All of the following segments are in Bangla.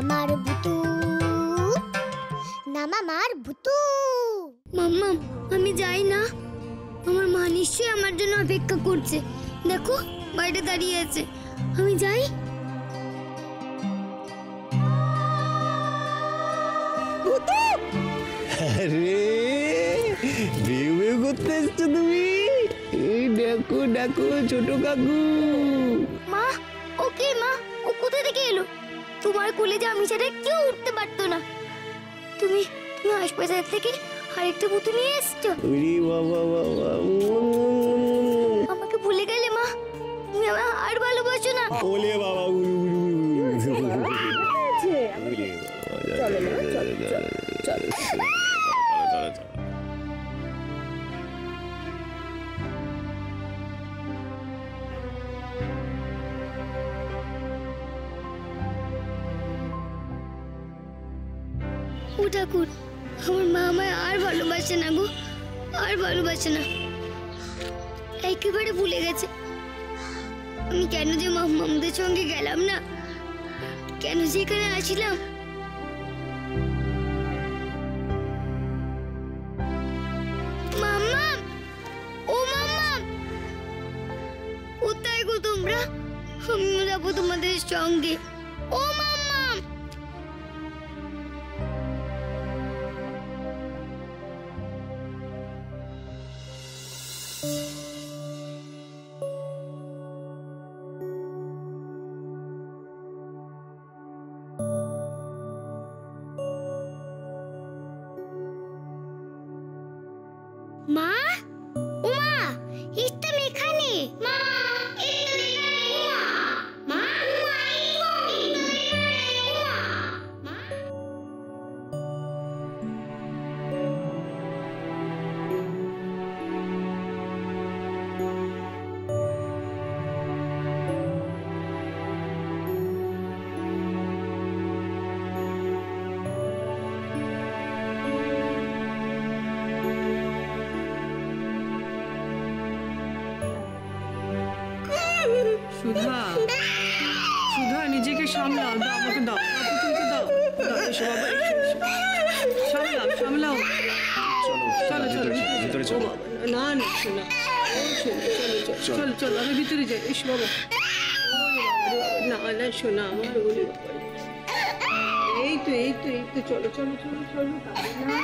মামার ভুতু না মামার ভুতু। মাম্মা আমি যাই না, আমার মা নিশ্চয়ই আমার জন্য অপেক্ষা করছে। দেখো বাইরে দাঁড়িয়ে আছে, আমি যাই। আরে বিউ বিউ করতে এসছো তুমি? এই দেখো দেখো ছোট কাকু। মা ওকে মা, ও কোথা থেকে এলো? তোমার কোলে যে আমি সেটা কেউ উঠতে পারতো না। তুমি তুমি হাসপাতাল থেকে আরেকটা পুতুল নিয়ে এসছো। ওরে বাবা বাবা, আমাকে ভুলে গেলে মা? তুমি আমায় আর ভালোবাসো না? ওলে বাবা ও ঠাকুর, আমার মা আমায় আর ভালোবাসে না গো, আর ভালোবাসে না, একেবারে ভুলে গেছে। আমি কেন যে মামদের সঙ্গে গেলাম না, কেন সেখানে আসলাম? মাম্মা, ও মাম্মা, কোথায় গো তোমরা? আমি যাবো তোমাদের সঙ্গে। ও মাম্মা, মা, ও মা, ইস্তাম এখানে। মা, ইস্তাম এখানে। মা, মা, ইস্তাম এখানে। মা। সুধা, সুধা নিজেকে সামলাও, দাও আমাকে দাও, পুতুলকে দাও, দাও এসো বাবা, এসো এসো, সামলাও সামলাও। চলো চলো ভিতরে চলো। না না শোনা, চলো চলো আমি ভিতরে যাই। এসো বাবা। না না শোনা আমার, ওরে বাবা, এই তো এই তো এই তো, চলো চলো চলো চলো। না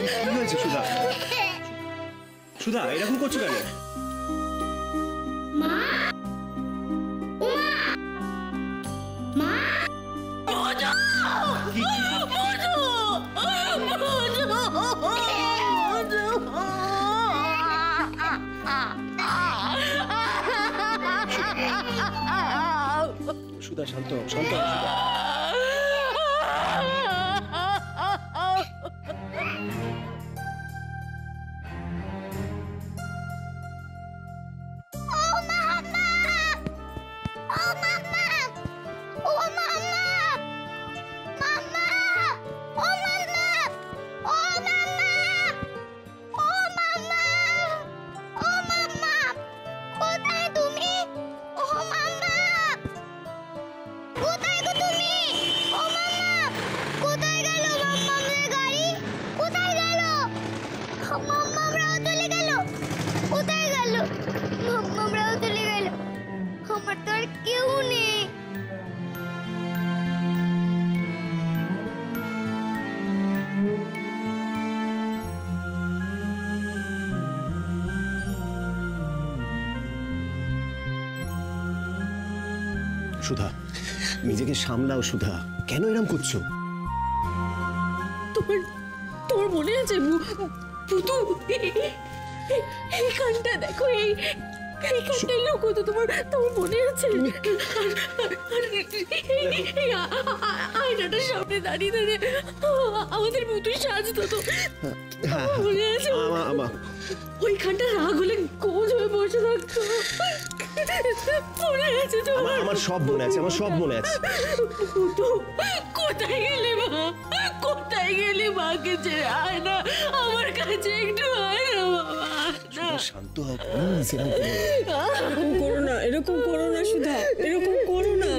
কি হয়েছে সুধা? সুধা এরকম করছো কেন? মা ও মা সুধা শান্ত হও, শান্ত হও সুধা। আমার তো আর কেউ নেই। সুধা নিজেকে সামলাও সুধা, কেন এরকম করছো? তোমার মনে আছে পুতু এইখানটা দেখো, এইখানটাই লোক তো তোমার মনে আছে? আয়নাটার সামনে দাঁড়িয়ে দাঁড়িয়ে আমাদের পুতুই সাজতো তো, মনে আছে? ওইখানটা রাগ হলে কোচ হয়ে বসে থাকতো, মনে আছে তোমার? আমার সব মনে আছে, আমার সব মনে আছে। পুতু কোথায় গেলে মা? কোথায় গেলে? মাকে ছেড়ে আয় না আমার কাছে, একটু আয় না বাবা। শান্ত হও, প্লিজ এরকম করো না, এরকম করো না সুধা, এরকম করো না।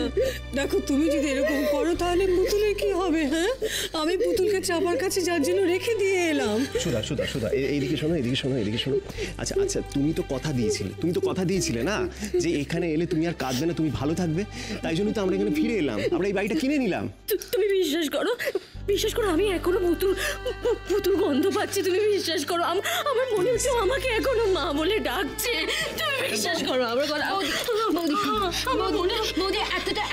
দেখো তুমি যদি এরকম করো তাহলে পুতুলের কি হবে? হ্যাঁ, আমি পুতুলকে চাপার কাছে যার জন্য রেখে দিয়ে এলাম। সুধা সুধা সুধা এইদিকে শোনো, এদিকে শোনো, এদিকে শোনো। আচ্ছা আচ্ছা, তুমি তো কথা দিয়েছিলে না যে এখানে এলে তুমি আর কাঁদবে না, তুমি ভালো থাকবে। তাই জন্য তো আমরা এখানে ফিরে এলাম, আমরা এই বাড়িটা কিনে নিলাম। তুমি বিশ্বাস করো, আমি এখনো পুতুল গন্ধ পাচ্ছি। তুমি বিশ্বাস করো, আমার মনে হচ্ছে আমাকে এখনো মা বলে ডাকছে। তুমি বিশ্বাস করো আমার কথা। বৌদি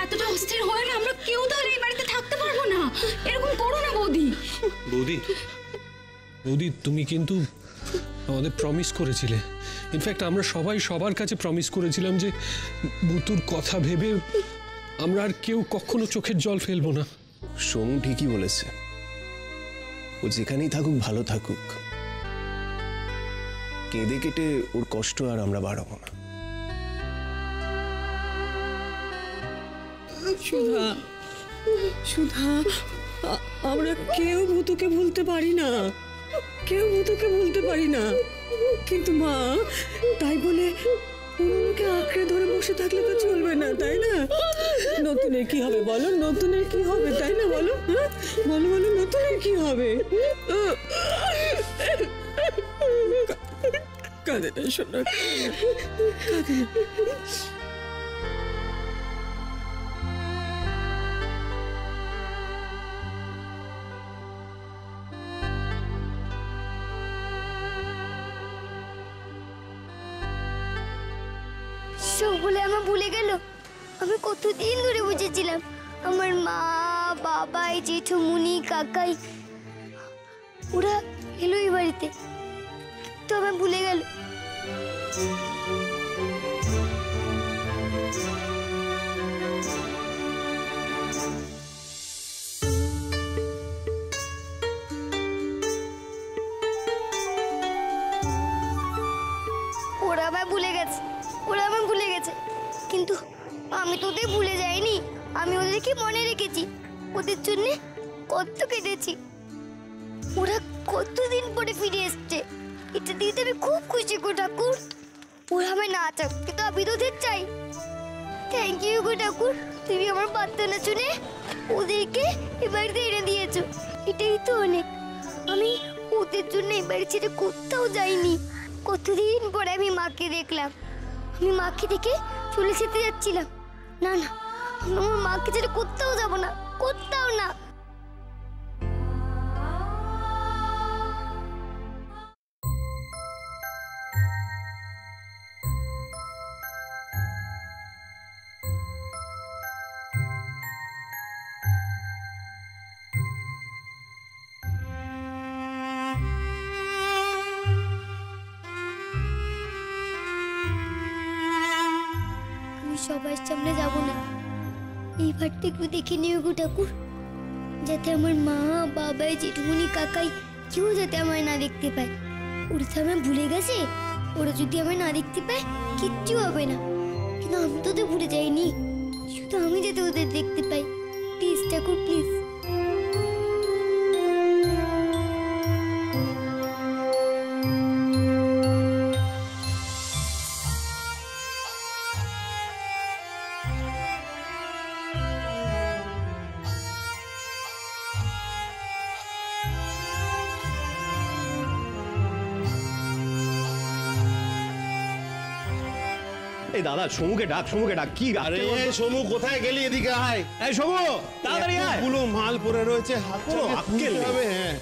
এতটা অস্থির হয় না, আমরা কেউ তো আর এই বাড়িতে থাকতে পারবো না। এরকম করো না বৌদি। বৌদি তুমি কিন্তু আমাদের প্রমিস করেছিলে, ইনফ্যাক্ট আমরা সবাই সবার কাছে প্রমিস করেছিলাম যে বুতুর কথা ভেবে আমরা আর কেউ কখনো চোখের জল ফেলবো না। সোমু ঠিকই বলেছে, ও যেখানেই থাকুক ভালো থাকুক, কেঁদে কেটে ওর কষ্ট আর আমরা বাড়াবো না। সুধা সুধা আমরা কেউ ভূতুকে ভুলতে পারি না, কেউ ভূতুকে ভুলতে পারি না, কিন্তু মা তাই বলে পুরোনোকে আঁকড়ে ধরে বসে থাকলে তো চলবে না, তাই না? নতুনের কি হবে বলো, নতুনের কি হবে, তাই না? বলো বলো বলো, নতুনের কি হবে? কাঁদে না শোনা, কাঁদে না। সব বলে আমার ভুলে গেল। আমি কতদিন ধরে বুঝেছিলাম আমার মা বাবা জেঠুমুনি কাকাই ওরা এলো এই বাড়িতে, তো আমার ভুলে গেল। ওরা আমায় ভুলে গেছে, কিন্তু আমি তো ওদের ভুলে যাইনি। আমি ওদেরকে মনে রেখেছি, ওদের জন্য কত কেটেছি। ওরা কতদিন পরে ফিরে এসছে, এটা দিতে আমি খুব খুশি গো ঠাকুর। ওরা আমায় না চাক, কিন্তু আমি তো ওদের চাই। থ্যাংক ইউ গো ঠাকুর, তুমি আমার প্রার্থনা শুনে ওদেরকে এ বাড়িতে এনে দিয়েছো, এটাই তো অনেক। আমি ওদের জন্য এই বাড়ি ছেড়ে কোথাও যাইনি। কতদিন পরে আমি মাকে দেখলাম, আমি মাকে দেখে চলে যেতে যাচ্ছিলাম। না না, আমার মাকে ছেড়ে কোথাও যাব না, কোথাও না। সবার সামনে যাব না। এইবারটা একটু দেখে নিও গো ঠাকুর, যাতে আমার মা বাবাই জেঠুমনি কাকাই কেউ যাতে আমায় না দেখতে পায়। ওরা তো আমায় ভুলে গেছে, ওরা যদি আমায় না দেখতে পায় কিচ্ছু হবে না। কিন্তু আমি তো ওদের ভুলে যাইনি, শুধু আমি যাতে ওদের দেখতে পাই। Please Thakur please. এই দাদা সমুকে ডাক, সমুকে ডাক। কি আরে সমু কোথায় গেলি? এদিকে আয়। এই সমু তাড়াতাড়ি আয়। এতগুলো মাল পড়ে রয়েছে, হাত কোনো আক্কেল নেই। হবে। হ্যাঁ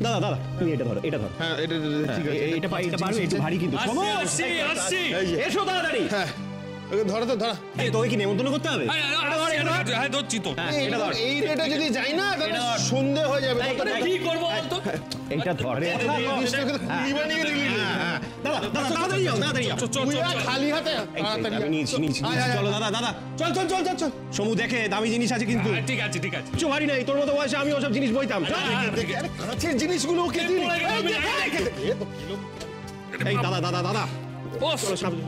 দাদা দাদা তুমি এটা ধরো, এটা ধরো। হ্যাঁ এটা ঠিক আছে। এটা পারবে, একটু ভারী কিন্তু। সমু আসছি আসছি। এই যে, এসো তাড়াতাড়ি। হ্যাঁ ওকে ধরো তো, ধরা। এই তোকে কি নেমন্তন্ন করতে হবে? হ্যাঁ ধরছি তো। হ্যাঁ, এই এটা ধর। এই রেটে যদি যাই না তাহলে সন্ধে হয়ে যাবে। কি করবো বলতো? এইটা ধর। কুলি বানিয়ে দিলি। দাদা দাদা তাড়াতাড়ি যাও, তাড়াতাড়ি যাও। তুই আর খালি হাতে তাড়াতাড়ি আমি নিয়েছি, নিয়েছি। আয়, আয়, চলো দাদা, দাদা চল চল চল চল চল। সমু দেখে দামি জিনিস আছে কিন্তু। ঠিক আছে ঠিক আছে। কিছু ভারী নাই, তোর মতো বয়সে আমি ওসব জিনিস বইতাম। চল। আরে কাছের জিনিসগুলো ওকে দিলি। এই দাদা দাদা দাদা ওফ, চলো সামনে।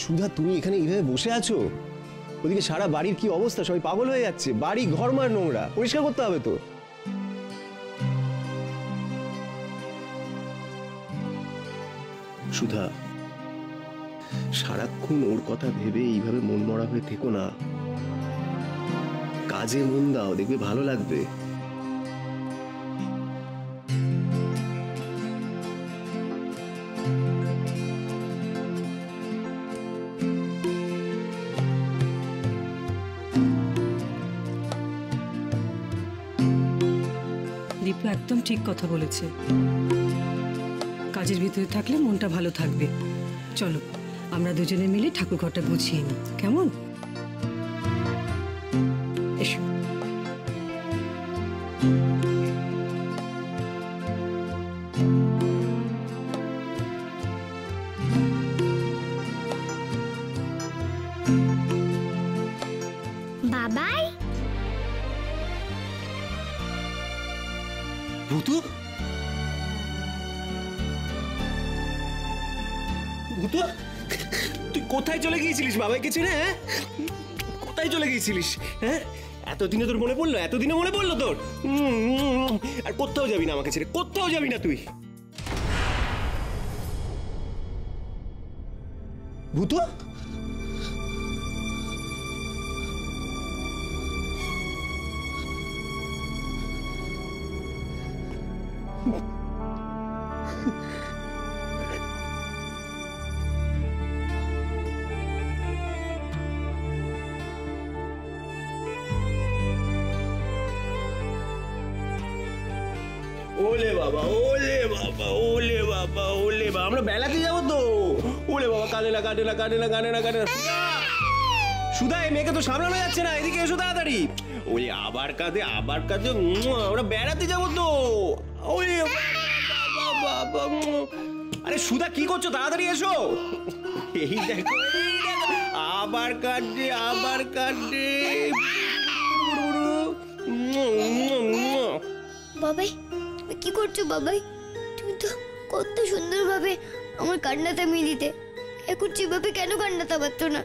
সুধা তুমি এখানে এইভাবে বসে আছো? ওদিকে সারা বাড়ির কি অবস্থা, সবাই পাগল হয়ে যাচ্ছে। বাড়ি ঘরমার নোংরা, পরিষ্কার করতে হবে তো। সুধা সারাক্ষণ ওর কথা ভেবে এইভাবে মন মরা হয়ে থেকো না, কাজে মন দাও, দেখবে ভালো লাগবে। দীপু একদম ঠিক কথা বলেছে, কাজের ভিতরে থাকলে মনটা ভালো থাকবে। চলো আমরা দুজনে মিলে ঠাকুর ঘরটা গুছিয়ে নিই, কেমন? এসো। বাবাই ভূতু, ভূতু তুই কোথায় চলে গিয়েছিলিস বাবাকে ছেড়ে? হ্যাঁ কোথায় চলে গিয়েছিলিস? হ্যাঁ এতদিনে তোর মনে পড়লো? এতদিনে মনে পড়লো তোর? আর কোথাও যাবি না আমাকে ছেড়ে, কোথাও যাবি না তুই। ভূতু ওলে বাবা, ওলে বাবা, ওলে বাবা, ওলে বাবা, আমরা বেলাতে যাবো তো। ওলে বাবা, কানে না কানে না কানে না কানে না কানে না। সুধা এই মেয়েকে তো সামলানো যাচ্ছে না, এদিকে এসো তাড়াতাড়ি। ওই আবার কাঁদে, আবার কাঁদে। আমরা বেড়াতে যাবো তো। ওলে বাবা বাবা। আরে সুধা কি করছো? তাড়াতাড়ি এসো। এই দেখো, এই দেখো, আবার কাঁদে, আবার কাঁদে। বাবাই তুমি কি করছো? বাবাই তুমি তো কত সুন্দরভাবে আমার কান্না থামিয়ে দিতে, এখন যেভাবে কেন কান্না থামাচ্ছো না?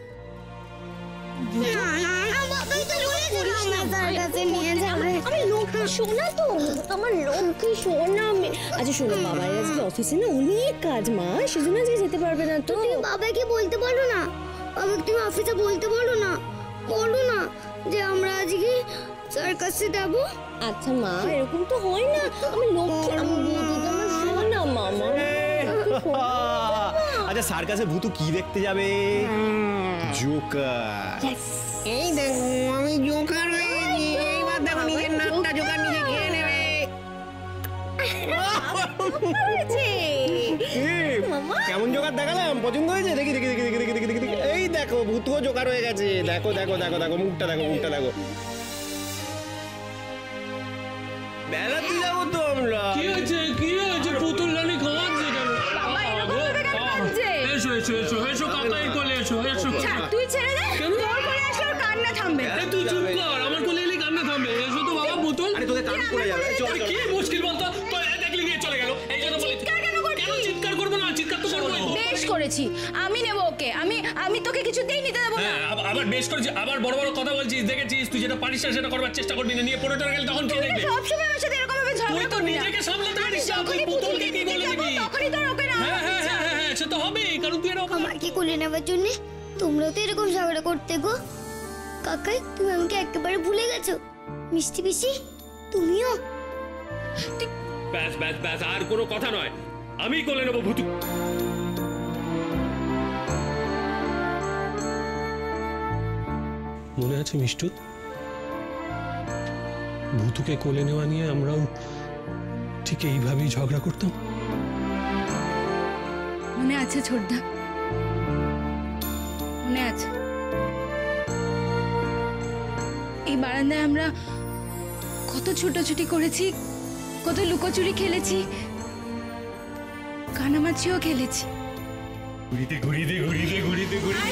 আমি লক্ষ্মী সোনা তো, আমার লক্ষ্মী সোনা। আচ্ছা শোনো, বাবার আজকে অফিসে না অনেক কাজ মা, সেজন্য আজকে যেতে পারবে না তো। তুমি বাবাকে বলতে পারো না? বাবাকে তুমি অফিসে বলতে পারো না? বলো না যে আমরা আজকে সার্কাসে যাবো। আচ্ছা মা, এরকম তো হয় না। আমি লক্ষ্মী, আমি আমার সোনা মামা। আচ্ছা সার্কাসে ভূতু কি দেখতে যাবে? জোকার। এই দেখো আমি জোকার হয়ে গেছি। এইবার দেখো নিজের নাকটা জোকার নিজে খেয়ে নেবে। মামা কেমন জোগাড় দেখালাম? পছন্দ হয়েছে? দেখি দেখি দেখি দেখি দেখি দেখি দেখি দেখি। এই দেখো ভূতুও জোগাড় হয়ে গেছে। দেখো দেখো দেখো দেখো মুখটা দেখো, মুখটা দেখো। বেলাতে যাবো তো আমরা। কি হয়েছে পুতুল রানী কাঁদছে কেন? এসো এসো এসো এসো কাকাই কোলে এসো এসো। তুই ছেড়ে দে, তোর কোলে আসলে ওর কান্না থামবে। তুই চুপ কর, আমার কোলে এলে কান্না থামবে। এসো তো বাবা পুতুল। আরে তোদের কান পড়ে যাবে। চল চল। কি মুশকিল বলতো? তোর দেখলি নিয়ে চলে গেল। এই জন্য বলি কেন চিৎকার করবো না? চিৎকার তো করবোই তো। বেশ করেছি, আমি নেব ওকে। আমি তোকে কিছু দেই নিতে দেবো না। আবার বেশ করেছি, আবার বড় বড় কথা বলছিস। দেখেছিস তুই যেটা পারিস না সেটা করবার চেষ্টা করবি না। নিয়ে পড়ে গেলে তখন কি দেখবি? সবসময় আমার সাথে এরকম ভাবে তুই ঝগড়া তো করবি না। নিজেকে সামলাতে পারিস না। তুই পুতুলকে কি বলে দিবি? তখনই তোর ওকে না। হ্যাঁ সে তো হবেই, কারণ তুই এরকম। আমাকে কোলে নেওয়ার জন্য তোমরাও তো এরকম ঝগড়া করতে গো। কাকাই তুমি আমাকে একেবারে ভুলে গেছো। মিষ্টি পিসি তুমিও। ব্যাস ব্যাস ব্যাস, আর কোনো কথা নয়। আমি কোলে নেবো ভূতু। মনে আছে মিষ্টু, ভূতুকে কোলে নেওয়া নিয়ে আমরাও ঠিক এইভাবেই ঝগড়া করতাম। মনে আছে ছোটদা, মনে আছে। এই বারান্দায় আমরা কত ছোটাছুটি করেছি, কত লুকোচুরি খেলেছি, কানামাছিও খেলেছি। ঘুরিতে ঘুরিতে ঘুরিতে ঘুরিতে ঘুরিতে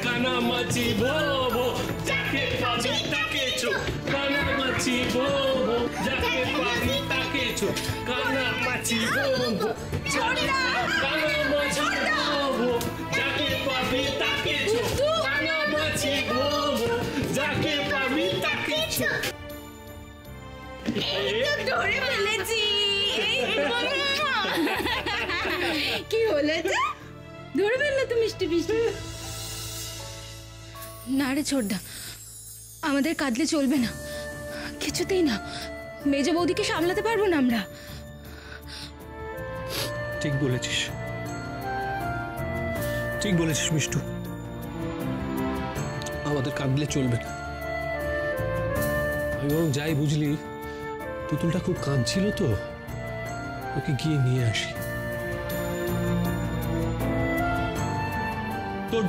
কানামাছি ভোবো যাকে পাবি তাকে চো। কানামাছি ভোবো যাকে পাবি তাকে চো। কানামাছি ভোবো কানামাছি ভোবো যাকে পাবি তাকে চো। কানামাছি ভোবো যাকে পাবি তাকে চো। ধরে ফেলেছি। কি হলেছে? ধরে ফেললে তো মিষ্টি পিসি। না রে ছোটদা, আমাদের কাঁদলে চলবে না, কিছুতেই না। মেজ বৌদিকে সামলাতে পারবো না আমরা। ঠিক বলেছিস, ঠিক বলেছিস মিষ্টু, আমাদের কাঁদলে চলবে না। আমি বরং যাই, বুঝলি পুতুলটা খুব কাঁদছিল তো, ওকে গিয়ে নিয়ে আসি তোর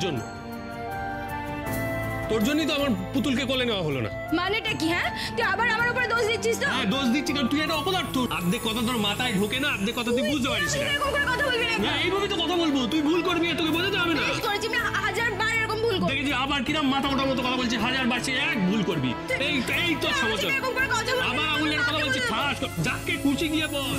জন্যই তো আমার পুতুলকে কোলে নেওয়া হলো না। মানেটা কি? হ্যাঁ, তুই আবার আমার উপরে দোষ দিচ্ছিস তো? হ্যাঁ দোষ দিচ্ছি, কারণ তুই একটা অপদার্থ। অর্ধেক কথা তোর মাথায় ঢোকে না, অর্ধেক কথা তুই বুঝতে পারিস না। এরকম করে কথা বলবি না। না এইভাবে তো কথা বলবো, তুই ভুল করবি, তোকে বোঝাতে হবে না। বেশ করেছি, আমি 1000বার এরকম ভুল করব। দেখেছি আবার কিরম মাথা মোটা মতো কথা বলছিস। 1000বার সে এক ভুল করবি। এই তোর সমস্যা। এরকম করে কথা বলবি না। আবার আঙুলের কথা বলছিস। ফাঁস যাকে খুশি গিয়ে বল।